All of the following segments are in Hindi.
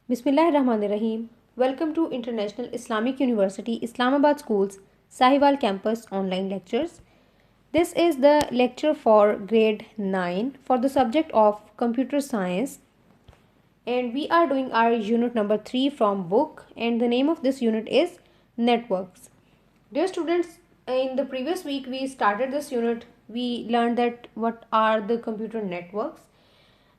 Bismillahirrahmanirrahim. Welcome to International Islamic University, Islamabad School's Sahiwal Campus online lectures. This is the lecture for grade 9 for the subject of computer science, and we are doing our unit number 3 from book, and the name of this unit is networks. Dear students, in the previous week we started this unit. We learned that what are the computer networks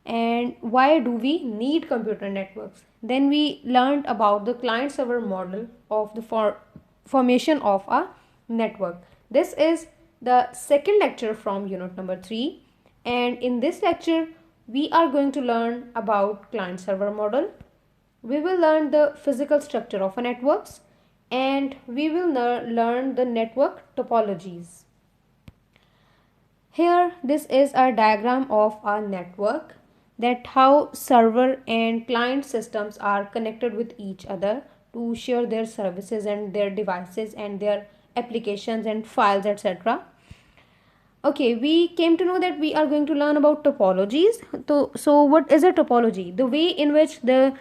and why do we need computer networks. Then we learned about the client server model of the formation of a network. This is the second lecture from unit number 3, and in this lecture we are going to learn about client server model. We will learn the physical structure of a networks, and we will learn the network topologies. Here this is a diagram of a network, that how server and client systems are connected with each other to share their services and their devices and their applications and files, etc. Okay, we came to know that we are going to learn about topologies. So what is a topology? The way in which the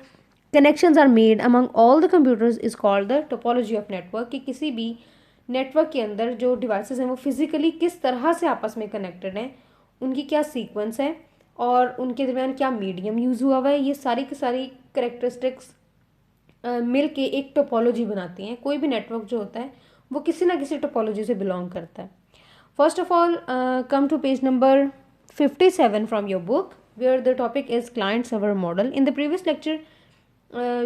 connections are made among all the computers is called the topology of network. कि किसी भी नेटवर्क के अंदर जो डिवाइसेस हैं वो फिजिकली किस तरह से आपस में कनेक्टेड हैं, उनकी क्या सीक्वेंस है और उनके दरमियान क्या मीडियम यूज़ हुआ है, ये सारी की सारी करेक्टरिस्टिक्स मिल के एक टोपोलॉजी बनाती हैं. कोई भी नेटवर्क जो होता है वो किसी ना किसी टोपोलॉजी से बिलोंग करता है. First of all, come to page number 57 from your book, where the topic is client server model. In the previous lecture,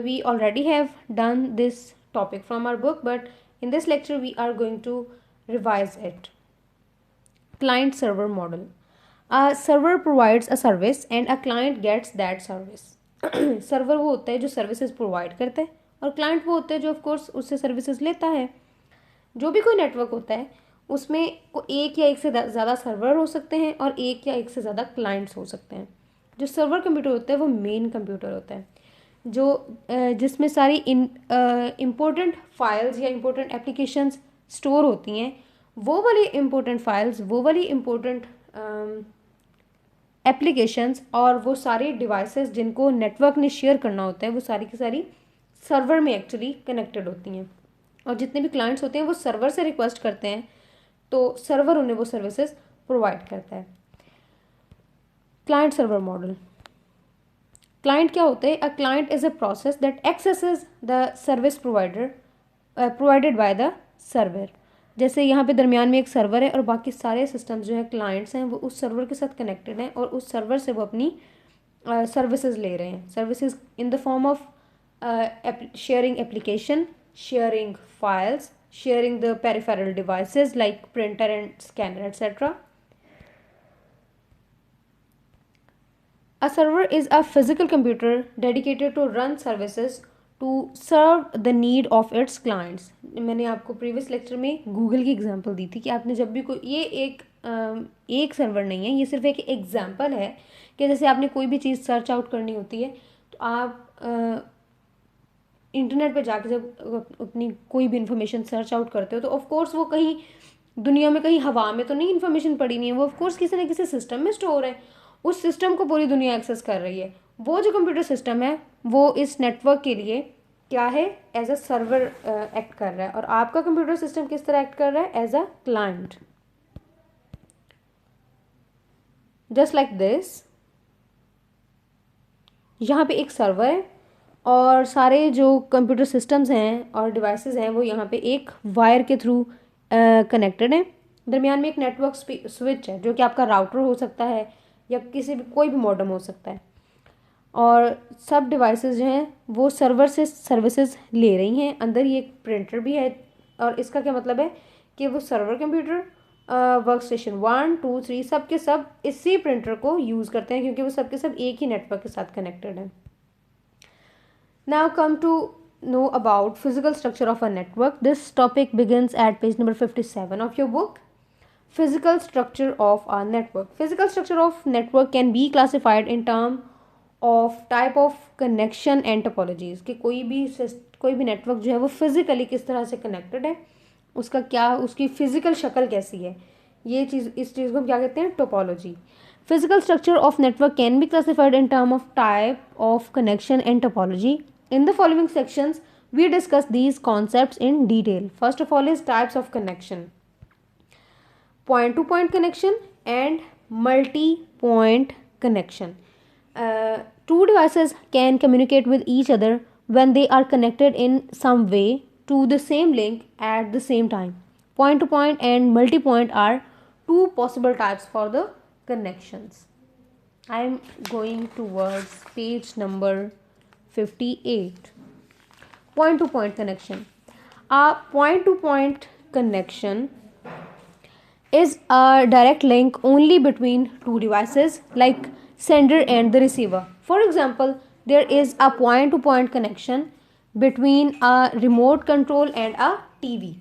we already have done this topic from our book, but in this lecture, we are going to revise it. Client server model. A server provides a service and a client gets that service. Server वो होता है जो सर्विसेज प्रोवाइड करता है और क्लाइंट वो होता है जो ऑफ कोर्स उससे सर्विसेज लेता है. जो भी कोई नेटवर्क होता है उसमें एक या एक से ज़्यादा सर्वर हो सकते हैं और एक या एक से ज़्यादा क्लाइंट्स हो सकते हैं. जो सर्वर कंप्यूटर होता है वो मेन कंप्यूटर होता है जो जिसमें सारी इम्पोर्टेंट फाइल्स या इम्पोर्टेंट एप्लीकेशंस स्टोर होती हैं. वो वाली इम्पोर्टेंट फाइल्स, वो वाली इम्पोर्टेंट एप्लीकेशंस और वो सारी डिवाइसेस जिनको नेटवर्क ने शेयर करना होता है वो सारी की सारी सर्वर में एक्चुअली कनेक्टेड होती हैं. और जितने भी क्लाइंट्स होते हैं वो सर्वर से रिक्वेस्ट करते हैं तो सर्वर उन्हें वो सर्विसेज प्रोवाइड करता है. Client server model. क्लाइंट क्या होता है? A client is a process that axes the service provided by the server. जैसे यहाँ पे दरमियान में एक सर्वर है और बाकी सारे सिस्टम्स जो है क्लाइंट्स हैं वो उस सर्वर के साथ कनेक्टेड हैं और उस सर्वर से वो अपनी सर्विसेज ले रहे हैं. Services in the form of sharing application, sharing files, sharing the peripheral devices like printer and scanner, etc. A server is a physical computer dedicated to run services to serve the need of its clients. मैंने आपको प्रीवियस लेक्चर में गूगल की एग्जांपल दी थी कि आपने जब भी कोई ये एक सर्वर नहीं है, ये सिर्फ एक एग्जांपल है कि जैसे आपने कोई भी चीज़ सर्च आउट करनी होती है तो आप इंटरनेट पे जाके जब अपनी कोई भी इन्फॉर्मेशन सर्च आउट करते हो तो ऑफ कोर्स वो कहीं दुनिया में कहीं हवा में तो नहीं इन्फॉर्मेशन पड़ी नहीं है, वो ऑफ कोर्स किसी न किसी सिस्टम में स्टोर है. उस सिस्टम को पूरी दुनिया एक्सेस कर रही है. वो जो कंप्यूटर सिस्टम है वो इस नेटवर्क के लिए क्या है? एज अ सर्वर एक्ट कर रहा है. और आपका कंप्यूटर सिस्टम किस तरह एक्ट कर रहा है? As a client. Just like this. यहाँ पे एक सर्वर है और सारे जो कंप्यूटर सिस्टम्स हैं और डिवाइसेस हैं वो यहाँ पे एक वायर के थ्रू कनेक्टेड हैं. दरमियान में एक नेटवर्क स्विच है जो कि आपका राउटर हो सकता है या किसी भी कोई भी मॉडेम हो सकता है. और सब डिवाइसेस जो हैं वो सर्वर से सर्विसेज ले रही हैं. अंदर ही एक प्रिंटर भी है और इसका क्या मतलब है कि वो सर्वर कंप्यूटर, वर्क स्टेशन 1, 2, 3 सब के सब इसी प्रिंटर को यूज़ करते हैं क्योंकि वो सब के सब एक ही नेटवर्क के साथ कनेक्टेड हैं. Now come to know about physical structure of a network. This topic begins at page number 57 of your book. Physical structure of a network. Physical structure of network can be classified in term of type of connection and topologies. कि कोई भी नेटवर्क जो है वो फिजिकली किस तरह से कनेक्टेड है, उसका क्या, उसकी फिजिकल शक्ल कैसी है, ये चीज़, इस चीज़ को हम क्या कहते हैं? Topology. Physical structure of network can be classified in terms of type of connection and topology. In the following sections, we discuss these concepts in detail. First of all is types of connection. Point-to-point connection and multi-point connection. Two devices can communicate with each other when they are connected in some way to the same link at the same time. Point-to-point and multi-point are two possible types for the connections. I am going towards page number 58. Point-to-point connection. A point-to-point connection is a direct link only between two devices like sender and the receiver. For example, there is a point-to-point connection between a remote control and a TV.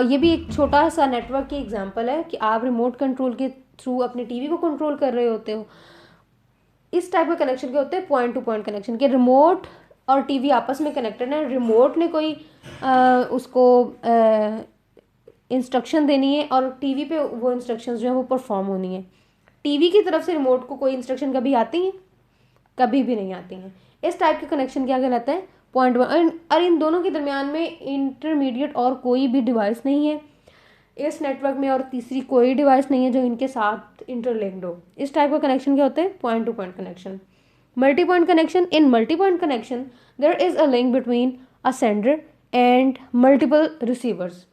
ये भी एक छोटा सा नेटवर्क की एग्जांपल है कि आप रिमोट कंट्रोल के थ्रू अपने टीवी को कंट्रोल कर रहे होते हो. इस टाइप के कनेक्शन के होते हैं पॉइंट टू पॉइंट कनेक्शन के. रिमोट और टीवी आपस में कनेक्टेड है. रिमोट ने कोई उसको इंस्ट्रक्शन देनी है और टीवी पे वो इंस्ट्रक्शंस जो है वो परफॉर्म होनी है. टीवी की तरफ से रिमोट को कोई इंस्ट्रक्शन कभी आती हैं? कभी भी नहीं आती हैं. इस टाइप के कनेक्शन क्या कहलाता है? पॉइंट. और इन दोनों के दरमियान में इंटरमीडिएट और कोई भी डिवाइस नहीं है इस नेटवर्क में, और तीसरी कोई डिवाइस नहीं है जो इनके साथ इंटरलिंक्ड हो. इस टाइप का कनेक्शन क्या होता है? Point to point connection. Multi point connection. In multi point connection there is a link between a sender and multiple receivers.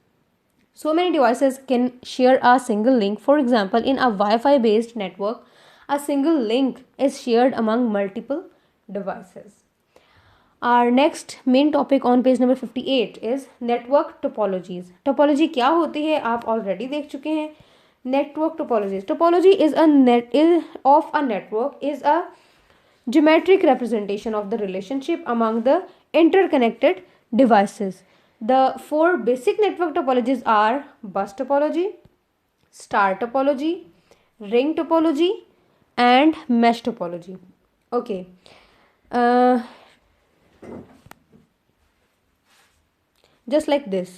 So many devices can share a single link. For example, in a Wi-Fi based network, a single link is shared among multiple devices. Our next main topic on page number 58 is network topologies. Topology क्या होती है आप already देख चुके हैं. Network topologies. Topology is of a network is a geometric representation of the relationship among the interconnected devices. The four basic network topologies are bus topology, star topology, ring topology, and mesh topology. Okay. Just like this.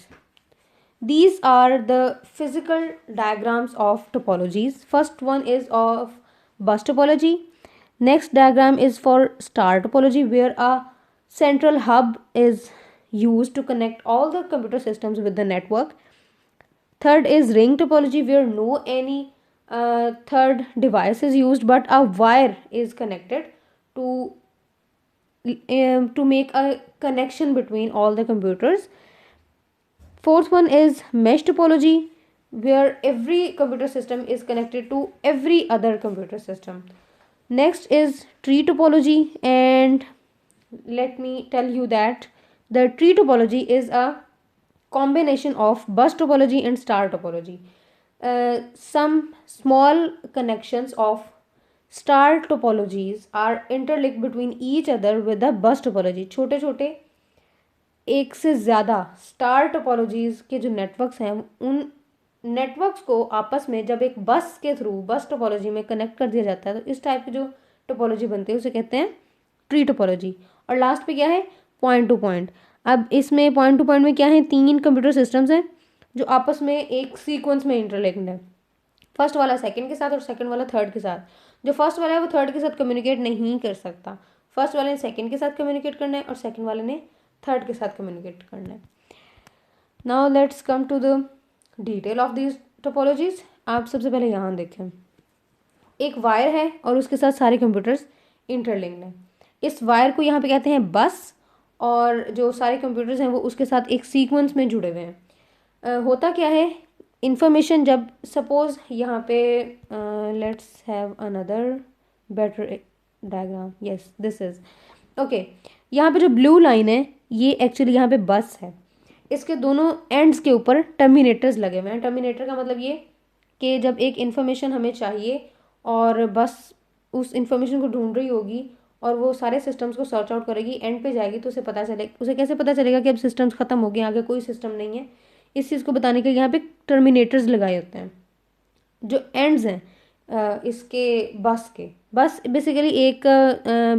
These are the physical diagrams of topologies. First one is of bus topology. Next diagram is for star topology, where a central hub is used to connect all the computer systems with the network. Third is ring topology, where no any third device is used but a wire is connected to make a connection between all the computers. Fourth one is mesh topology, where every computer system is connected to every other computer system. Next is tree topology, and let me tell you that the tree topology is a combination of bus topology and star topology. Some small connections of star topologies are interlinked between each other with the bus topology. छोटे छोटे एक से ज़्यादा स्टार टोपोलॉजीज के जो नेटवर्क्स हैं उन नेटवर्क्स को आपस में जब एक बस के थ्रू बस टोपोलॉजी में कनेक्ट कर दिया जाता है तो इस टाइप की जो टोपोलॉजी बनती है उसे कहते हैं ट्री टोपोलॉजी. और लास्ट पे क्या है? Point to point. अब इसमें पॉइंट टू पॉइंट में क्या है? 3 कंप्यूटर सिस्टम्स हैं जो आपस में एक सीक्वेंस में इंटरलिंक्ड है. फर्स्ट वाला सेकंड के साथ और सेकंड वाला थर्ड के साथ. जो फर्स्ट वाला है वो थर्ड के साथ कम्युनिकेट नहीं कर सकता. फर्स्ट वाले ने सेकंड के साथ कम्युनिकेट करना है और सेकंड वाले ने थर्ड के साथ कम्युनिकेट करना है. Now let's come to the detail of these topologies. आप सबसे पहले यहाँ देखें. एक वायर है और उसके साथ सारे कंप्यूटर्स इंटरलिंक्ड हैं. इस वायर को यहाँ पे कहते हैं बस, और जो सारे कंप्यूटर्स हैं वो उसके साथ एक सीक्वेंस में जुड़े हुए हैं. होता क्या है? इंफॉर्मेशन जब सपोज यहाँ पे let's have another better diagram. Yes this is okay. यहाँ पे जो ब्लू लाइन है ये एक्चुअली यहाँ पे बस है. इसके दोनों एंड्स के ऊपर टर्मिनेटर्स लगे हुए हैं. टर्मिनेटर का मतलब ये कि जब एक इन्फॉर्मेशन हमें चाहिए और बस उस इन्फॉर्मेशन को ढूंढ रही होगी और वो सारे सिस्टम्स को सर्च आउट करेगी, एंड पे जाएगी तो उसे पता चलेगा. उसे कैसे पता चलेगा कि अब सिस्टम्स खत्म हो गए, आगे कोई सिस्टम नहीं है? इस चीज़ को बताने के लिए यहाँ पे टर्मिनेटर्स लगाए होते हैं जो एंड्स हैं इसके बस के. बस बेसिकली एक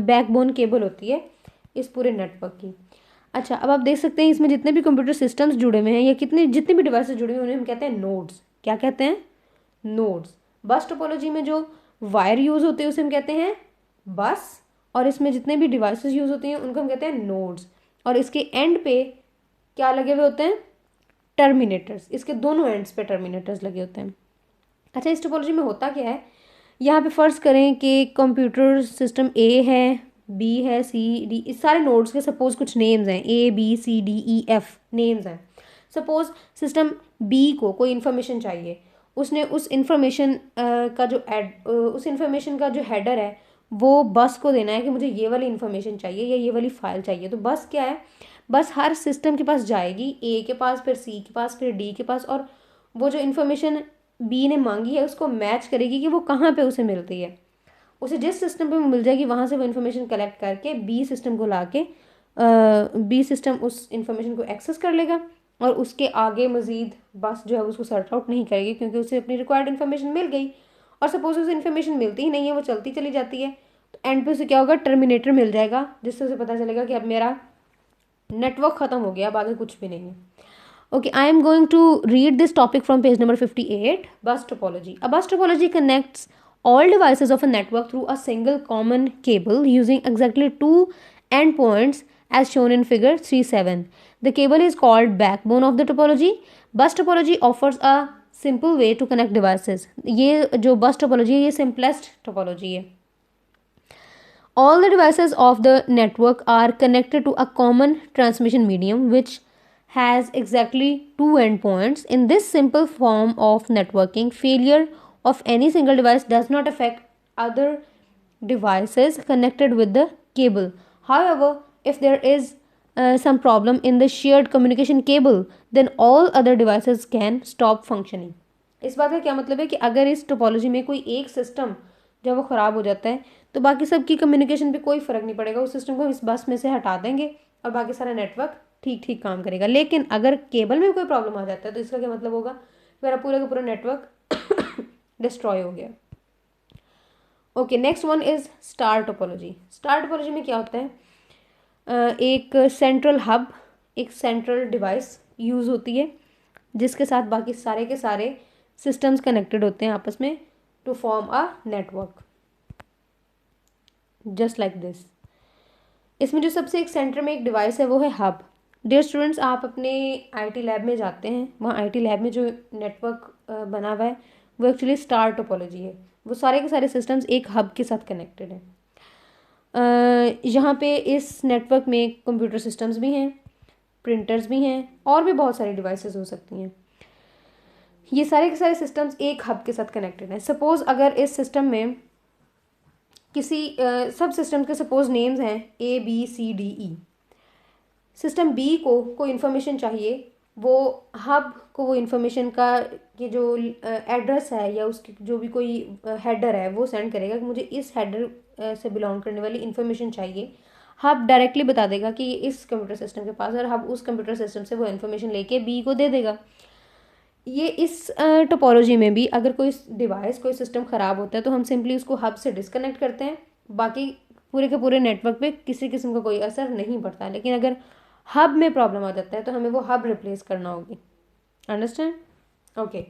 बैकबोन केबल होती है इस पूरे नेटवर्क की. अच्छा, अब आप देख सकते हैं इसमें जितने भी कंप्यूटर सिस्टम्स जुड़े हुए हैं या जितने भी डिवाइसेस जुड़े हुए हैं उन्हें हम कहते हैं नोड्स. क्या कहते हैं? नोड्स. बस टोपोलॉजी में जो वायर यूज़ होते हैं उसे हम कहते हैं बस, और इसमें जितने भी डिवाइसेस यूज़ होती हैं उनको हम कहते हैं नोड्स, और इसके एंड पे क्या लगे हुए होते हैं, टर्मिनेटर्स, इसके दोनों एंड्स पे टर्मिनेटर्स लगे होते हैं। अच्छा, इस टोपोलॉजी में होता क्या है, यहाँ पे फर्ज करें कि कंप्यूटर सिस्टम ए है, बी है, सी डी, इस सारे नोड्स के सपोज कुछ नेम्स हैं, A B C D E F names हैं। सपोज सिस्टम बी को कोई इन्फॉर्मेशन चाहिए, उसने उस इन्फॉर्मेशन का जो उस इन्फॉर्मेशन का जो हेडर है वो बस को देना है कि मुझे ये वाली इन्फॉर्मेशन चाहिए या ये वाली फाइल चाहिए। तो बस क्या है, बस हर सिस्टम के पास जाएगी, ए के पास, फिर सी के पास, फिर डी के पास, और वो जो इन्फॉर्मेशन बी ने मांगी है उसको मैच करेगी कि वो कहाँ पे उसे मिलती है। उसे जिस सिस्टम पे मिल जाएगी वहाँ से वो इन्फॉर्मेशन कलेक्ट करके बी सिस्टम को ला के बी सिस्टम उस इन्फॉर्मेशन को एक्सेस कर लेगा, और उसके आगे मज़ीद बस जो है उसको सर्ट आउट नहीं करेगी क्योंकि उसे अपनी रिक्वायर्ड इन्फॉर्मेशन मिल गई। और सपोज उसे इन्फॉर्मेशन मिलती ही नहीं है, वो चलती चली जाती है, तो एंड पे उसे क्या होगा, टर्मिनेटर मिल जाएगा, जिससे उसे पता चलेगा कि अब मेरा नेटवर्क ख़त्म हो गया, अब आगे कुछ भी नहीं है। Okay, I am going to read this topic from page number 58, bus topology. A bus topology connects all devices of a network through a single common cable using exactly two endpoints as shown in figure 3.7. The cable is called backbone of the topology. Bus topology offers a simple way to connect devices. ये जो bus topology है ये simplest topology है. All the devices of the network are connected to a common transmission medium which has exactly two endpoints. In this simple form of networking, failure of any single device does not affect other devices connected with the cable. However, if there is some problem in the shared communication cable, then all other devices can stop functioning. इस बात का क्या मतलब है कि अगर इस टोपोलॉजी में कोई एक सिस्टम जब वो ख़राब हो जाता है तो बाकी सब की कम्युनिकेशन पे कोई फ़र्क नहीं पड़ेगा, उस सिस्टम को इस बस में से हटा देंगे और बाकी सारा नेटवर्क ठीक ठीक काम करेगा। लेकिन अगर केबल में कोई प्रॉब्लम आ जाता है तो इसका क्या मतलब होगा, मेरा पूरा का पूरा नेटवर्क डिस्ट्रॉय हो गया। Okay, next one is star topology. Star topology में क्या होता है, एक सेंट्रल हब, एक सेंट्रल डिवाइस यूज़ होती है जिसके साथ बाकी सारे के सारे सिस्टम्स कनेक्टेड होते हैं आपस में to form a network, just like this. इसमें जो सबसे एक सेंटर में एक डिवाइस है वो है हब। डियर स्टूडेंट्स, आप अपने आईटी लैब में जाते हैं, वहाँ आईटी लैब में जो नेटवर्क बना हुआ है वो एक्चुअली स्टार टोपोलॉजी है। वो सारे के सारे सिस्टम्स एक हब के साथ कनेक्टेड हैं। यहाँ पे इस नेटवर्क में कंप्यूटर सिस्टम्स भी हैं, प्रिंटर्स भी हैं, और भी बहुत सारी डिवाइसेस हो सकती हैं। ये सारे के सारे सिस्टम्स एक हब के साथ कनेक्टेड हैं। सपोज़ अगर इस सिस्टम में किसी सब सिस्टम के सपोज नेम्स हैं A B C D E. System B को कोई इन्फॉर्मेशन चाहिए, वो हब को वो इन्फॉर्मेशन का ये जो एड्रेस है या उसकी जो भी कोई हेडर है वो सेंड करेगा कि मुझे इस हेडर से बिलोंग करने वाली इन्फॉर्मेशन चाहिए। हब डायरेक्टली बता देगा कि ये इस कंप्यूटर सिस्टम के पास, और हब उस कंप्यूटर सिस्टम से वो इन्फॉर्मेशन लेके बी को दे देगा। ये इस टोपोलॉजी में भी अगर कोई डिवाइस, कोई सिस्टम ख़राब होता है तो हम सिंपली उसको हब से डिस्कनेक्ट करते हैं, बाकी पूरे के पूरे नेटवर्क पे किसी किस्म का कोई असर नहीं पड़ता। लेकिन अगर हब में प्रॉब्लम आ जाता है तो हमें वो हब रिप्लेस करना होगी। Understand? Okay,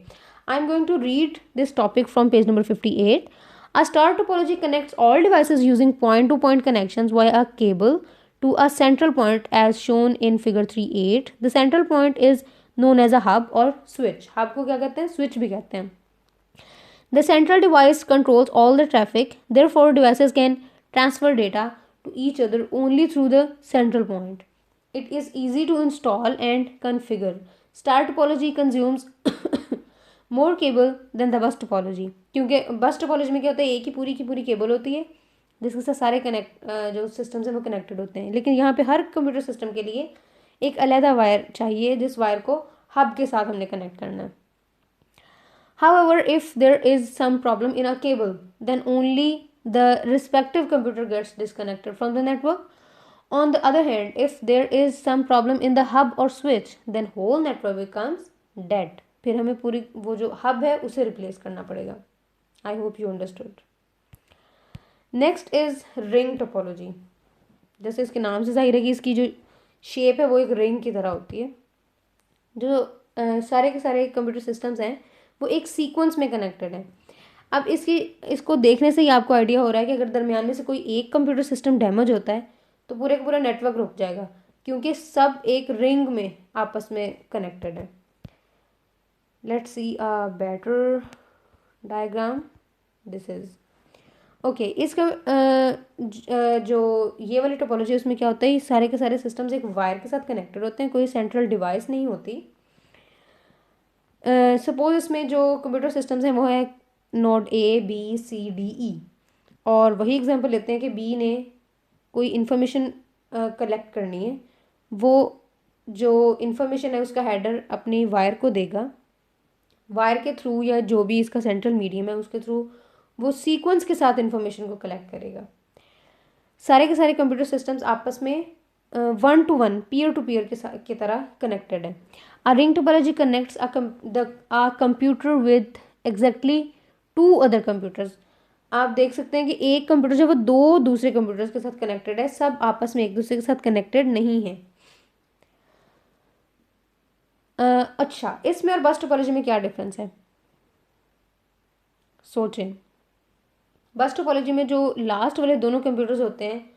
I am going to read this topic from page number 58. A star topology connects all devices using point-to-point connections via a cable to a central point as shown in figure 3.8. The central point is known as a hub or switch. hub को क्या कहते हैं, switch भी कहते हैं. The central device controls all the traffic. Therefore, devices can transfer data to each other only through the central point. It is easy to install and configure. Star topology consumes more cable than the bus topology, क्योंकि बस टोपोलॉजी में क्या होता है, एक ही पूरी की पूरी केबल होती है जिसके साथ सारे कनेक्ट जो सिस्टम्स हैं वो कनेक्टेड होते हैं। लेकिन यहाँ पे हर कंप्यूटर सिस्टम के लिए एक अलहदा वायर चाहिए जिस वायर को हब के साथ हमने कनेक्ट करना है। However, if there is some problem in a cable, then only the respective computer gets disconnected from the network. On the other hand, if there is some problem in the hub or switch, then whole network becomes dead. फिर हमें पूरी वो जो हब है उसे रिप्लेस करना पड़ेगा। I hope you understood. Next is ring topology. जैसे इसके नाम से जाहिर है कि इसकी जो शेप है वो एक रिंग की तरह होती है। जो सारे के सारे कंप्यूटर सिस्टम्स हैं वो एक सीक्वेंस में कनेक्टेड है। अब इसको देखने से ही आपको आइडिया हो रहा है कि अगर दरमियान में से कोई एक कंप्यूटर सिस्टम डैमेज होता है तो पूरे का पूरा नेटवर्क रुक जाएगा, क्योंकि सब एक रिंग में आपस में कनेक्टेड है. Let's see a better diagram. This is okay. इसका जो ये वाली टोपोलॉजी है उसमें क्या होता है, ये सारे के सारे सिस्टम्स एक वायर के साथ कनेक्टेड होते हैं, कोई सेंट्रल डिवाइस नहीं होती. सपोज इसमें जो कंप्यूटर सिस्टम्स हैं वो है node A B C D E, और वही एग्जांपल लेते हैं कि बी ने कोई इन्फॉर्मेशन कलेक्ट करनी है. वो जो इन्फॉर्मेशन है उसका हेडर अपनी वायर को देगा, वायर के थ्रू या जो भी इसका सेंट्रल मीडियम है उसके थ्रू वो सीक्वेंस के साथ इन्फॉर्मेशन को कलेक्ट करेगा. सारे के सारे कंप्यूटर सिस्टम्स आपस में one to one peer to peer की तरह कनेक्टेड है. A ring topology connects a computer with exactly two other computers. आप देख सकते हैं कि एक कंप्यूटर जो वो दो दूसरे कंप्यूटर्स के साथ कनेक्टेड है, सब आपस में एक दूसरे के साथ कनेक्टेड नहीं है. अच्छा, इसमें और बस टोपोलॉजी में क्या डिफरेंस है, सोचें. बस टोपोलॉजी में जो लास्ट वाले दोनों कंप्यूटर्स होते हैं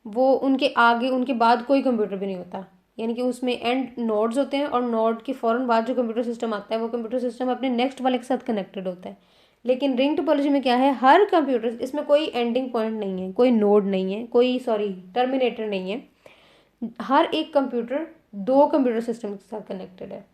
वो उनके आगे उनके बाद कोई कंप्यूटर भी नहीं होता, यानी कि उसमें एंड नोड्स होते हैं और नोड के फ़ौरन बाद जो कंप्यूटर सिस्टम आता है वो कंप्यूटर सिस्टम अपने नेक्स्ट वाले के साथ कनेक्टेड होता है. लेकिन रिंग टोपोलॉजी में क्या है, हर कंप्यूटर, इसमें कोई एंडिंग पॉइंट नहीं है, कोई नोड नहीं है, कोई टर्मिनेटर नहीं है. हर एक कंप्यूटर दो कंप्यूटर सिस्टम के साथ कनेक्टेड है.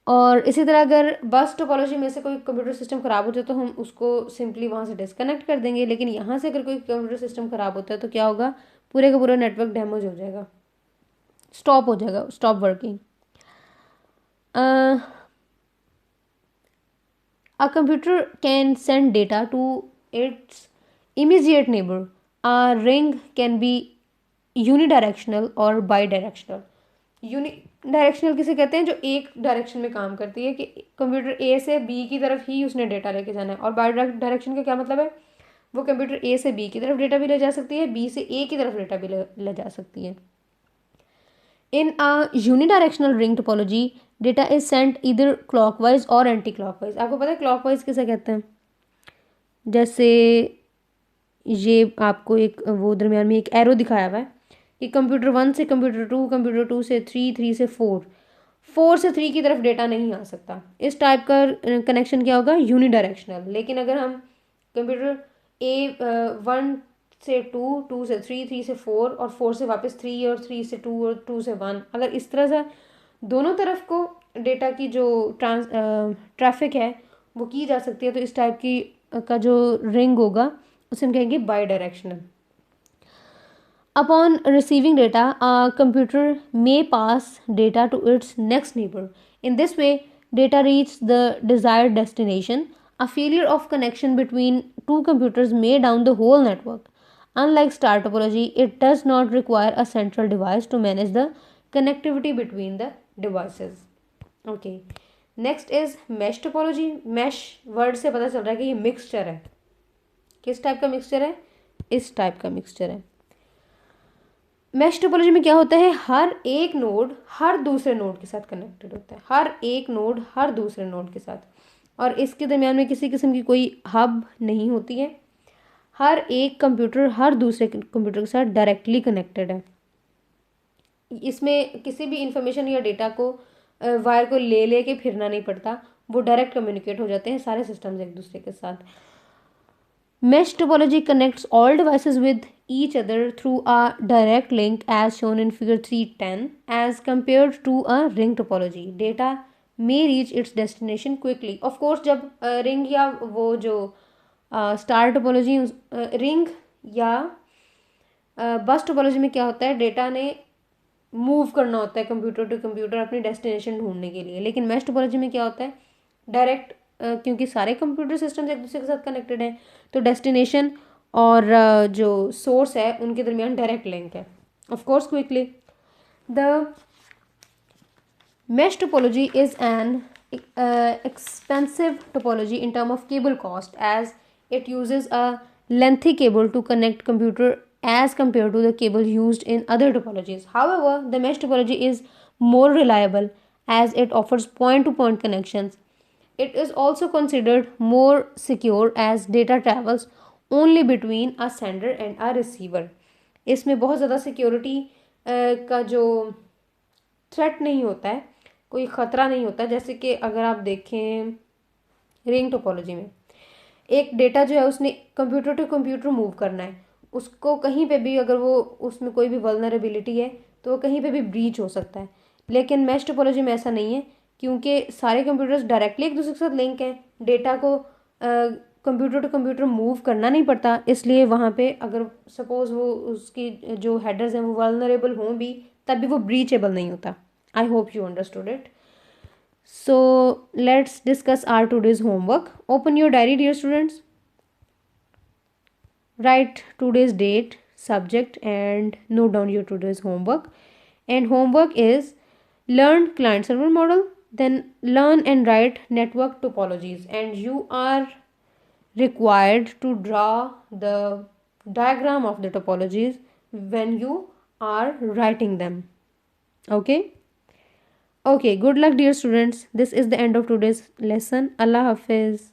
और इसी तरह अगर बस टोपोलॉजी में से कोई कंप्यूटर सिस्टम ख़राब हो जाए तो हम उसको सिंपली वहाँ से डिस्कनेक्ट कर देंगे. लेकिन यहाँ से अगर कोई कंप्यूटर सिस्टम ख़राब होता है तो क्या होगा, पूरे का पूरा नेटवर्क डैमेज हो जाएगा, स्टॉप हो जाएगा, stop working. A computer can send data to its immediate neighbor. A ring can be unidirectional or bidirectional. Unidirectional किसे कहते हैं, जो एक डायरेक्शन में काम करती है कि कंप्यूटर ए से बी की तरफ ही उसने डेटा लेके जाना है. और बाई डायरेक्शन का क्या मतलब है, वो कंप्यूटर ए से बी की तरफ डेटा भी ले जा सकती है, बी से ए की तरफ डेटा भी ले जा सकती है. In a unidirectional ring topology, data is sent either clockwise or anti-clockwise. आपको पता है clockwise किसे कहते हैं, जैसे ये आपको एक वो दरमियान में एक एरो दिखाया हुआ है कि कंप्यूटर 1 से कंप्यूटर 2, कंप्यूटर 2 से 3, 3 से 4, 4 से 3 की तरफ डेटा नहीं आ सकता. इस टाइप का कनेक्शन क्या होगा, यूनिडायरेक्शनल. लेकिन अगर हम कंप्यूटर A 1 से 2, 2 से 3, 3 से 4 और 4 से वापस 3 और 3 से 2 और 2 से 1, अगर इस तरह से दोनों तरफ को डेटा की जो ट्रैफिक है वो की जा सकती है, तो इस टाइप की का जो रिंग होगा उसे हम कहेंगे by directional. Upon receiving data, a computer may pass data to its next neighbor. In this way, data reaches the desired destination. A failure of connection between two computers may down the whole network. Unlike star topology, it does not require a central device to manage the connectivity between the devices. Okay. Next is mesh topology. Mesh word से पता चल रहा है कि ये मिक्सचर है. किस टाइप का मिक्सचर है, इस टाइप का मिक्सचर है. मैश टोपोलॉजी में क्या होता है, हर एक नोड हर दूसरे नोड के साथ कनेक्टेड होता है, हर एक नोड हर दूसरे नोड के साथ, और इसके दरमियान में किसी किस्म की कोई हब नहीं होती है. हर एक कंप्यूटर हर दूसरे कंप्यूटर के साथ डायरेक्टली कनेक्टेड है. इसमें किसी भी इंफॉर्मेशन या डेटा को वायर को ले के फिरना नहीं पड़ता, वो डायरेक्ट कम्युनिकेट हो जाते हैं सारे सिस्टम्स एक दूसरे के साथ. Mesh topology connects all devices with each other through a direct link as shown in figure 310 as compared to a ring topology. Data may reach its destination quickly. Of course, जब ring या वो जो star topology ring या bus topology में क्या होता है, डेटा ने मूव करना होता है कंप्यूटर टू कंप्यूटर अपनी डेस्टिनेशन ढूंढने के लिए. लेकिन मैश टोपोलॉजी में क्या होता है, डायरेक्ट क्योंकि सारे कंप्यूटर सिस्टम्स एक दूसरे के साथ कनेक्टेड हैं तो डेस्टिनेशन और जो सोर्स है उनके दरमियान डायरेक्ट लिंक है. Of course quickly, the mesh topology is an expensive topology in terms of cable cost as it uses a lengthy cable to connect computer as compared to the cable used in other topologies. However, the mesh topology is more reliable as it offers point-to-point connections. It is also considered more secure as data travels only between a sender and a receiver. इसमें बहुत ज़्यादा सिक्योरिटी का जो थ्रेट नहीं होता है, कोई ख़तरा नहीं होता। जैसे कि अगर आप देखें रिंग टोपोलॉजी में, एक डेटा जो है उसने कंप्यूटर टू कंप्यूटर मूव करना है, उसको कहीं पे भी अगर वो उसमें कोई भी वल्नरेबिलिटी है तो वो कहीं पे भी ब्रीच हो सकता है। लेकिन मैश टोपोलॉजी में ऐसा नहीं है, क्योंकि सारे कंप्यूटर्स डायरेक्टली एक दूसरे के साथ लिंक हैं, डेटा को कंप्यूटर टू कंप्यूटर मूव करना नहीं पड़ता। इसलिए वहाँ पे अगर सपोज़ वो उसकी जो हेडर्स हैं वो वल्नरेबल हों भी, तब भी वो ब्रीचेबल नहीं होता। I hope you understood it. So let's discuss our today's homework. Open your diary, dear students. Write today's date, subject, and note down your today's homework. And homework is learn client server model, then learn and write network topologies. And you are required to draw the diagram of the topologies when you are writing them. Okay. Okay, good luck, dear students. This is the end of today's lesson. Allah Hafiz.